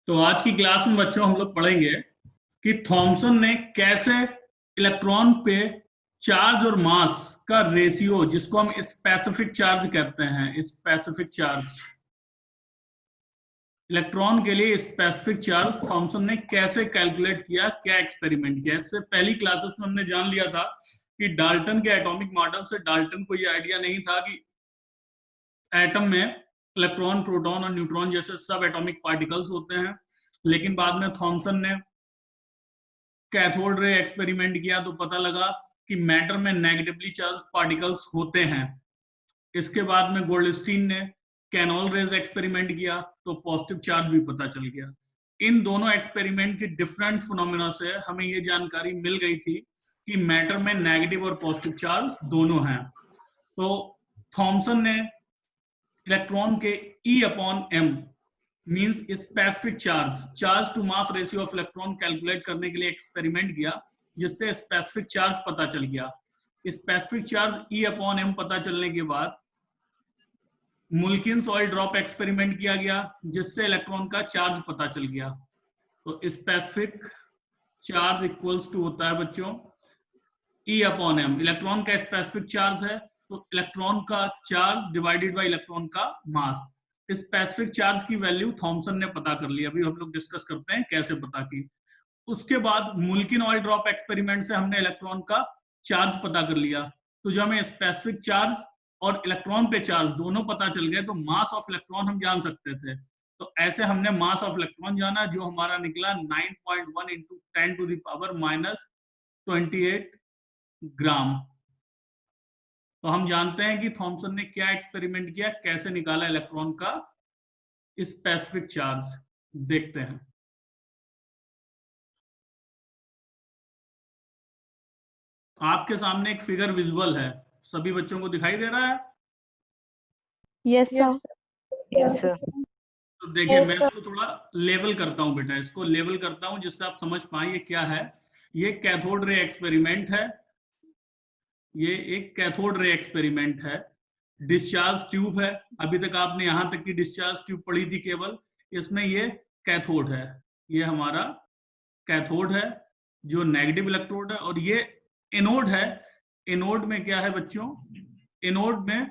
तो आज की क्लास में बच्चों हम लोग पढ़ेंगे कि थॉमसन ने कैसे इलेक्ट्रॉन पे चार्ज और मास का रेशियो, जिसको हम स्पेसिफिक चार्ज कहते हैं, स्पेसिफिक चार्ज, इलेक्ट्रॉन के लिए स्पेसिफिक चार्ज थॉमसन ने कैसे कैलकुलेट किया, क्या एक्सपेरिमेंट किया। इससे पहली क्लासेस में हमने जान लिया था कि डाल्टन के एटॉमिक मॉडल से डाल्टन को यह आइडिया नहीं था कि एटम में इलेक्ट्रॉन, प्रोटॉन और न्यूट्रॉन जैसे सब एटॉमिक पार्टिकल्स होते हैं। लेकिन बाद में थॉमसन ने कैथोड रे एक्सपेरिमेंट किया तो पता लगा कि मैटर में नेगेटिवली चार्ज पार्टिकल्स होते हैं। इसके बाद में गोल्डस्टीन ने कैनोल रेज एक्सपेरिमेंट किया तो पॉजिटिव चार्ज भी पता चल गया। इन दोनों एक्सपेरिमेंट की डिफरेंट फिनोमेना से हमें यह जानकारी मिल गई थी कि मैटर में नेगेटिव और पॉजिटिव चार्ज दोनों हैं। तो थॉमसन ने इलेक्ट्रॉन के E/m means specific charge to mass ratio of electron calculate करने के लिए एक्सपेरिमेंट किया, जिससे स्पेसिफिक चार्ज पता चल गया। स्पेसिफिक चार्ज E/m पता चलने के बाद मुल्किन ऑयल ड्रॉप एक्सपेरिमेंट किया गया, जिससे इलेक्ट्रॉन का चार्ज पता चल गया। तो स्पेसिफिक चार्ज इक्वल्स टू होता है बच्चों E/m। इलेक्ट्रॉन का स्पेसिफिक चार्ज है तो इलेक्ट्रॉन का चार्ज डिवाइडेड बाय इलेक्ट्रॉन का मास। स्पेसिफिक चार्ज की वैल्यू थॉमसन ने पता कर ली। अभी हम लोग डिस्कस करते हैं कैसे पता की। उसके बाद मुल्किन ऑयल ड्रॉप एक्सपेरिमेंट से हमने इलेक्ट्रॉन का चार्ज पता कर लिया। तो जब हमें स्पेसिफिक चार्ज और इलेक्ट्रॉन पे चार्ज दोनों पता चल गए तो मास ऑफ इलेक्ट्रॉन हम जान सकते थे। तो ऐसे हमने मास ऑफ इलेक्ट्रॉन जाना, जो हमारा निकला 9.1 इंटू 10⁻⁻28 ग्राम। तो हम जानते हैं कि थॉमसन ने क्या एक्सपेरिमेंट किया, कैसे निकाला इलेक्ट्रॉन का स्पेसिफिक चार्ज। देखते हैं। आपके सामने एक फिगर विजुअल है, सभी बच्चों को दिखाई दे रहा है? Yes sir. तो देखिए, मैं इसको थोड़ा लेवल करता हूं बेटा, इसको लेवल करता हूं जिससे आप समझ पाए ये क्या है। ये कैथोड रे एक्सपेरिमेंट है, ये एक कैथोड रे एक्सपेरिमेंट है। डिस्चार्ज ट्यूब है, अभी तक आपने यहां तक की डिस्चार्ज ट्यूब पढ़ी थी केवल। इसमें ये कैथोड है, ये हमारा कैथोड है जो नेगेटिव इलेक्ट्रोड है, और ये एनोड है। एनोड में क्या है बच्चों? एनोड में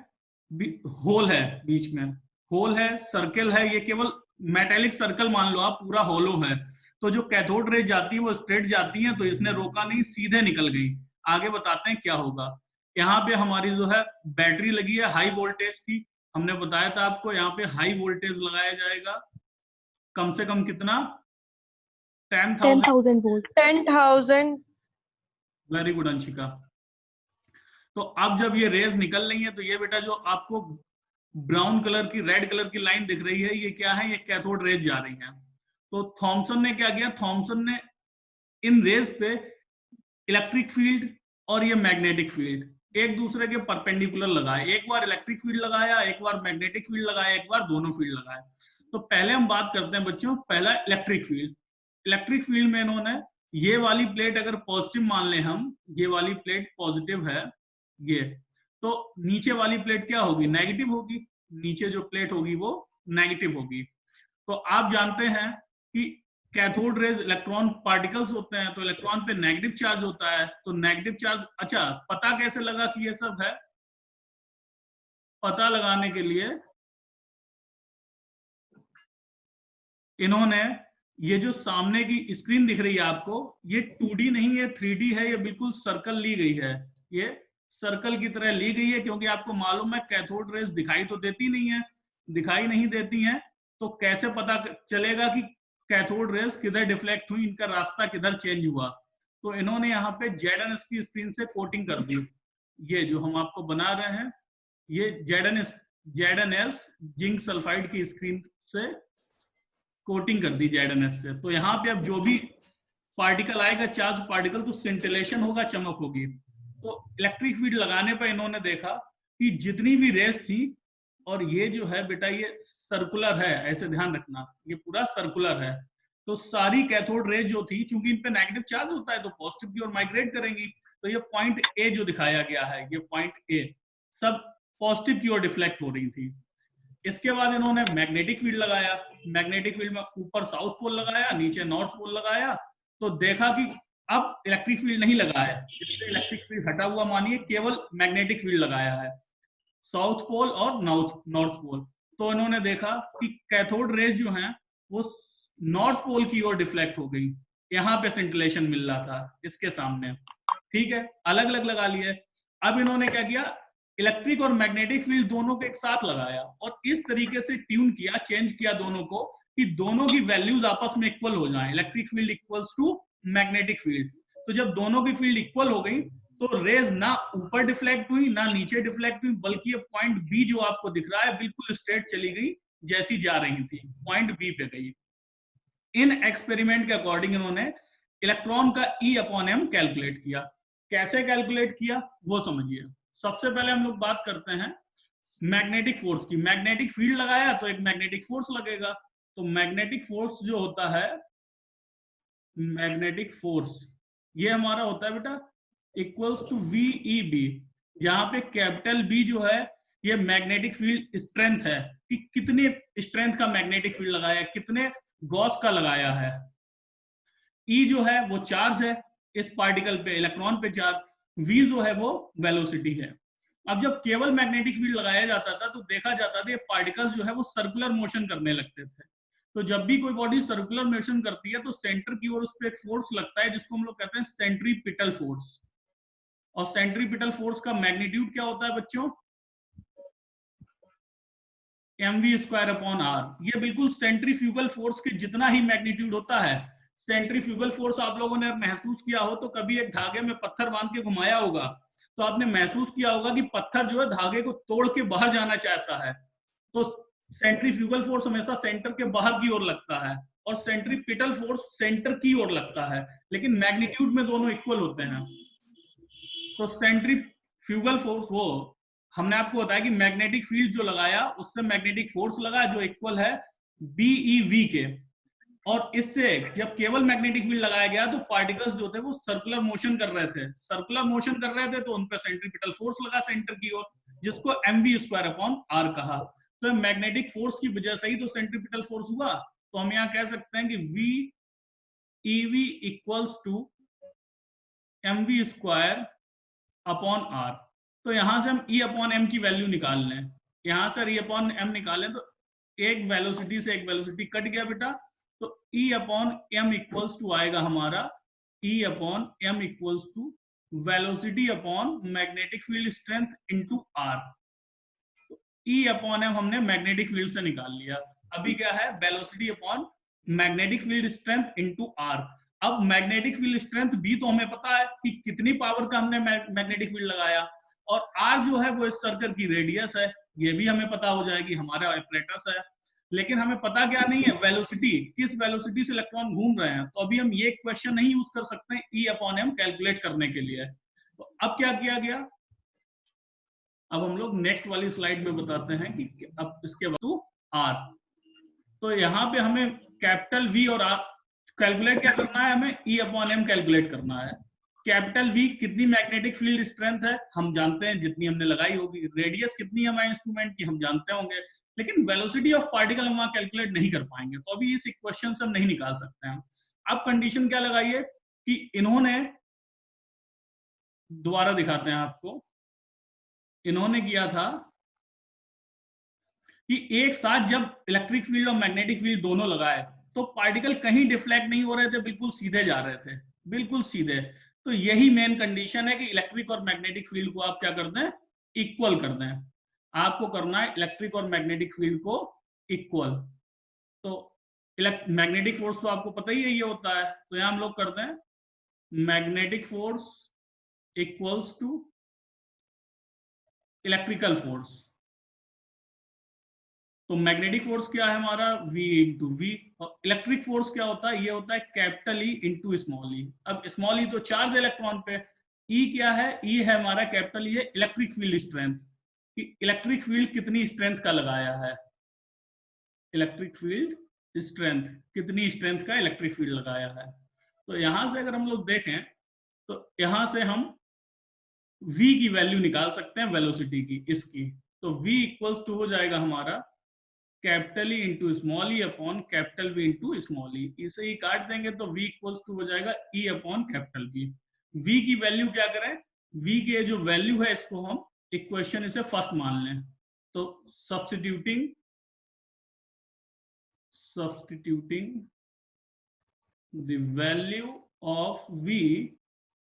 होल है, बीच में होल है, सर्कल है। ये केवल मेटेलिक सर्कल मान लो आप, पूरा होलो है। तो जो कैथोड रे जाती है वो स्ट्रेट जाती है, तो इसने रोका नहीं, सीधे निकल गई। आगे बताते हैं क्या होगा। यहाँ पे हमारी जो है बैटरी लगी है हाई वोल्टेज की। हमने बताया था आपको, यहाँ पे हाई वोल्टेज लगाया जाएगा। कम से कम कितना? 10,000 वोल्ट। 10,000। Very good Anshika. तो अब जब ये रेज निकल रही है तो ये बेटा जो आपको ब्राउन कलर की, रेड कलर की लाइन दिख रही है, ये क्या है? ये कैथोड रेज जा रही है। तो थॉमसन ने क्या किया? थॉमसन ने इन रेज पे इलेक्ट्रिक फील्ड और ये मैग्नेटिक फील्ड एक दूसरे के परपेंडिकुलर लगाए। एक बार इलेक्ट्रिक फील्ड लगाया, एक बार मैग्नेटिक फील्ड लगाया, एक बार दोनों फील्ड लगाए। तो पहले हम बात करते हैं बच्चों, पहला इलेक्ट्रिक फील्ड। इलेक्ट्रिक फील्ड में इन्होंने ये वाली प्लेट अगर पॉजिटिव मान लें हम, ये वाली प्लेट पॉजिटिव है, ये तो नीचे वाली प्लेट क्या होगी? नेगेटिव होगी। नीचे जो प्लेट होगी वो नेगेटिव होगी। तो आप जानते हैं कि कैथोड रेज इलेक्ट्रॉन पार्टिकल्स होते हैं, तो इलेक्ट्रॉन पे नेगेटिव चार्ज होता है। तो नेगेटिव चार्ज, अच्छा पता कैसे लगा कि ये सब है? पता लगाने के लिए इन्होंने ये जो सामने की स्क्रीन दिख रही है आपको, ये 2D नहीं है, 3D है। ये बिल्कुल सर्कल ली गई है, ये सर्कल की तरह ली गई है, क्योंकि आपको मालूम है कैथोड रेज दिखाई तो देती नहीं है। दिखाई नहीं देती हैं तो कैसे पता चलेगा कि कैथोड रेज किधर डिफ्लेक्ट हुई, इनका रास्ता किधर चेंज हुआ? तो इन्होंने यहाँ पे ZnS की स्क्रीन से कोटिंग कर दी। ये जो हम आपको बना रहे हैं, ये ZnS जिंक सल्फाइड की स्क्रीन से कोटिंग कर दी ZnS से। तो यहाँ पे अब जो भी पार्टिकल आएगा, चार्ज पार्टिकल, तो सिंटिलेशन होगा, चमक होगी। तो इलेक्ट्रिक फील्ड लगाने पर इन्होंने देखा कि जितनी भी रेस थी, और ये जो है बेटा ये सर्कुलर है, ऐसे ध्यान रखना, ये पूरा सर्कुलर है। तो सारी कैथोड रेज जो थी, चूंकि इन पे नेगेटिव चार्ज होता है तो पॉजिटिव की ओर माइग्रेट करेंगी। तो ये पॉइंट ए जो दिखाया गया है, ये पॉइंट ए सब पॉजिटिव की ओर डिफ्लेक्ट हो रही थी। इसके बाद इन्होंने मैग्नेटिक फील्ड लगाया, मैग्नेटिक फील्ड में ऊपर साउथ पोल लगाया, नीचे नॉर्थ पोल लगाया, तो देखा कि अब इलेक्ट्रिक फील्ड नहीं लगा है, इससे इलेक्ट्रिक फील्ड हटा हुआ मानिए, केवल मैग्नेटिक फील्ड लगाया है साउथ पोल और नॉर्थ पोल। तो इन्होंने देखा कि कैथोड रेज जो हैं वो नॉर्थ पोल की ओर डिफ्लेक्ट हो गई, यहाँ पे सेंटिलेशन मिल रहा था इसके सामने, ठीक है, अलग अलग लगा लिए। अब इन्होंने क्या किया, इलेक्ट्रिक और मैग्नेटिक फील्ड दोनों को एक साथ लगाया और इस तरीके से ट्यून किया, चेंज किया दोनों को, कि दोनों की वैल्यूज आपस में इक्वल हो जाएं, electric field equals to magnetic field. तो जब दोनों की फील्ड इक्वल हो गई तो रेज ना ऊपर डिफ्लेक्ट हुई ना नीचे डिफ्लेक्ट हुई, बल्कि ये पॉइंट बी जो आपको दिख रहा है बिल्कुल स्ट्रेट चली गई, जैसी जा रही थी पॉइंट बी पे गई। इन एक्सपेरिमेंट के अकॉर्डिंग इन्होंने इलेक्ट्रॉन का E/m कैलकुलेट किया। कैसे कैलकुलेट किया वो समझिए। सबसे पहले हम लोग बात करते हैं मैग्नेटिक फोर्स की। मैग्नेटिक फील्ड लगाया तो एक मैग्नेटिक फोर्स लगेगा, तो मैग्नेटिक फोर्स जो होता है, मैग्नेटिक फोर्स ये हमारा होता है बेटा इक्वल्स टू VEB, जहां पे कैपिटल बी जो है ये मैग्नेटिक फील्ड स्ट्रेंथ है, कि कितने स्ट्रेंथ का मैग्नेटिक फील्ड लगाया है, कितने गॉस का लगाया है। E जो है वो चार्ज है इस पार्टिकल पे, इलेक्ट्रॉन पे चार्ज, V जो है वो वेलोसिटी है। अब जब केवल मैग्नेटिक फील्ड लगाया जाता था तो देखा जाता था ये पार्टिकल्स जो है वो सर्कुलर मोशन करने लगते थे। तो जब भी कोई बॉडी सर्कुलर मोशन करती है तो सेंटर की ओर उस पर एक फोर्स लगता है जिसको हम लोग कहते हैं सेंट्रीपिटल फोर्स। और सेंट्रीपिटल फोर्स का मैग्नीट्यूड क्या होता है बच्चों, mv²/r। ये बिल्कुल सेंट्रीफ्यूगल फोर्स के जितना ही मैग्नीट्यूड होता है। सेंट्रीफ्यूगल फोर्स आप लोगों ने महसूस किया हो तो कभी एक धागे में पत्थर बांध के घुमाया होगा तो आपने महसूस किया होगा कि पत्थर जो है धागे को तोड़ के बाहर जाना चाहता है, तो सेंट्रीफ्यूगल फोर्स हमेशा सेंटर के बाहर की ओर लगता है और सेंट्रीपिटल फोर्स सेंटर की ओर लगता है, लेकिन मैग्नीट्यूड में दोनों इक्वल होते हैं। तो सेंट्रीफ्यूगल फोर्स वो हमने आपको बताया कि मैग्नेटिक फील्ड जो लगाया उससे मैग्नेटिक फोर्स लगा जो इक्वल है BeV के, और इससे जब केवल मैग्नेटिक फील्ड लगाया गया तो पार्टिकल्स जो थे वो सर्कुलर मोशन कर रहे थे, सर्कुलर मोशन कर रहे थे तो उन पर सेंट्रीपिटल फोर्स लगा सेंटर की ओर, जिसको mv²/r कहा। तो मैग्नेटिक फोर्स की वजह से ही तो सेंट्रीपिटल फोर्स हुआ। तो हम यहाँ कह सकते हैं कि VEV इक्वल्स टू mv²/r। तो यहां से हम E/m की वैल्यू निकाल लें, यहां से E/m निकालें तो एक वेलोसिटी से एक वेलोसिटी कट गया बेटा, तो E/m इक्वल्स टू आएगा हमारा E/m equals to velocity upon magnetic field strength into r। तो E/m हमने मैग्नेटिक फील्ड से निकाल लिया, अभी क्या है velocity upon magnetic field strength into r। अब मैग्नेटिक फील्ड स्ट्रेंथ भी तो हमें पता है कि कितनी पावर का हमने मैग्नेटिक फील्ड लगाया, और r जो है वो इस सर्कल की रेडियस है, ये भी हमें पता हो जाएगी, हमारा एपरेटस है। लेकिन हमें पता क्या नहीं है, वेलोसिटी, किस वेलोसिटी से इलेक्ट्रॉन घूम रहे हैं। तो अभी हम ये क्वेश्चन नहीं यूज कर सकते हैं E/m कैलकुलेट करने के लिए। तो अब क्या किया गया, अब हम लोग नेक्स्ट वाली स्लाइड में बताते हैं कि अब इसके बाद r, तो यहाँ पे हमें कैपिटल V और r कैलकुलेट क्या करना है, हमें E/m कैलकुलेट करना है। कैपिटल V कितनी मैग्नेटिक फील्ड स्ट्रेंथ है हम जानते हैं, जितनी हमने लगाई होगी। रेडियस कितनी है हमारे इंस्ट्रूमेंट की हम जानते होंगे, लेकिन वेलोसिटी ऑफ पार्टिकल हम वहां कैलकुलेट नहीं कर पाएंगे, तो अभी इस इक्वेशन से हम नहीं निकाल सकते हैं। अब कंडीशन क्या लगाइए कि इन्होंने, दोबारा दिखाते हैं आपको, इन्होंने किया था कि एक साथ जब इलेक्ट्रिक फील्ड और मैग्नेटिक फील्ड दोनों लगाए तो पार्टिकल कहीं डिफ्लेक्ट नहीं हो रहे थे, बिल्कुल सीधे जा रहे थे, बिल्कुल सीधे। तो यही मेन कंडीशन है कि इलेक्ट्रिक और मैग्नेटिक फील्ड को आप क्या कर दें, इक्वल कर दें। आपको करना है इलेक्ट्रिक और मैग्नेटिक फील्ड को इक्वल। तो मैग्नेटिक फोर्स तो आपको पता ही है ये होता है, तो यहां हम लोग कर दें magnetic force equals to electrical force. तो मैग्नेटिक फोर्स क्या है हमारा V इंटू वी, और इलेक्ट्रिक फोर्स क्या होता है, ये होता है capital E into small E. अब स्मॉल ई तो चार्ज इलेक्ट्रॉन पे, E क्या है, E है हमारा कैपिटल E है इलेक्ट्रिक फील्ड स्ट्रेंथ, कि इलेक्ट्रिक फील्ड कितनी स्ट्रेंथ का लगाया है, इलेक्ट्रिक फील्ड स्ट्रेंथ कितनी स्ट्रेंथ का इलेक्ट्रिक फील्ड लगाया है। तो यहां से अगर हम लोग देखें तो यहां से हम V की वैल्यू निकाल सकते हैं वेलोसिटी की, इसकी। तो V इक्वल्स टू हो जाएगा हमारा capital E into small E upon capital V into small E. इसे ही काट देंगे तो v इक्वल्स टू हो जाएगा e upon capital we. v की वैल्यू क्या करें, v के जो वैल्यू है इसको हम इक्वेशन इसे फर्स्ट मान लें। तो substituting the value of v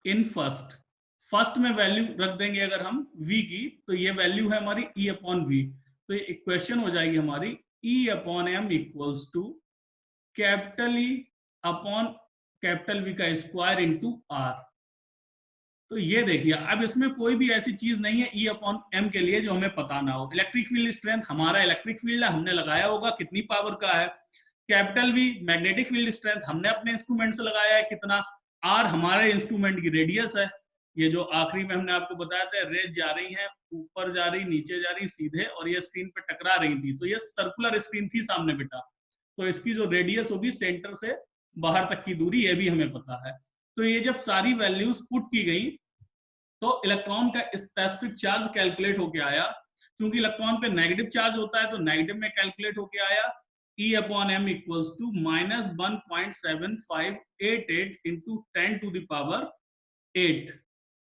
in first में वैल्यू रख देंगे अगर हम v की, तो ये वैल्यू है हमारी e अपॉन वी। तो ये इक्वेशन हो जाएगी हमारी e upon M equals to capital E upon capital V का स्क्वायर इंटू आर। तो ये देखिए, अब इसमें कोई भी ऐसी चीज नहीं है ई अपॉन एम के लिए जो हमें पता ना हो। इलेक्ट्रिक फील्ड स्ट्रेंथ हमारा इलेक्ट्रिक फील्ड है, हमने लगाया होगा कितनी पावर का है। Capital V magnetic field strength हमने अपने इंस्ट्रूमेंट से लगाया है कितना। आर हमारे इंस्ट्रूमेंट की रेडियस है। ये जो आखिरी में हमने आपको बताया था रेज जा रही है, ऊपर जा रही, नीचे जा रही सीधे, और ये स्क्रीन पे टकरा रही थी, तो ये सर्कुलर स्क्रीन थी सामने बेटा। तो इसकी जो रेडियस होगी सेंटर से बाहर तक की दूरी, ये भी हमें पता है। तो ये जब सारी वैल्यूज पुट की गई तो इलेक्ट्रॉन का स्पेसिफिक चार्ज कैलकुलेट होके आया। क्योंकि इलेक्ट्रॉन पे नेगेटिव चार्ज होता है तो नेगेटिव में कैलकुलेट होके आया E upon M equals to -1.7588 into 10 to the power 8।